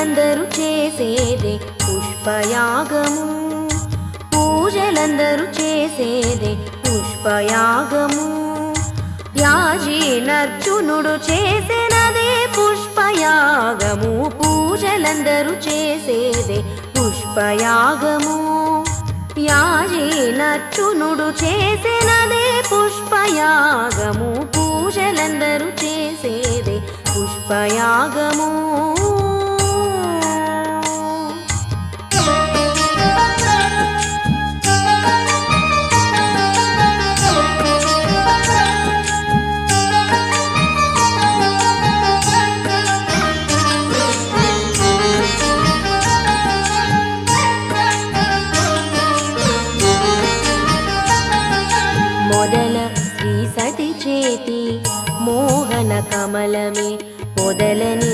పూజలందరూ చేసేదే పుష్పయాగము, పూజలందరూ చేసేదే పుష్పయాగము. యాజీ నర్చునుడు చేసినదే పుష్పయాగము, పూజలందరూ చేసేదే పుష్పయాగము. యాజీ నర్చునుడు చేసినదే పుష్పయాగము, పూజలందరూ చేసేదే పుష్పయాగము. మొదల శ్రీ సతి చేతి మోహన కమలమే మొదలని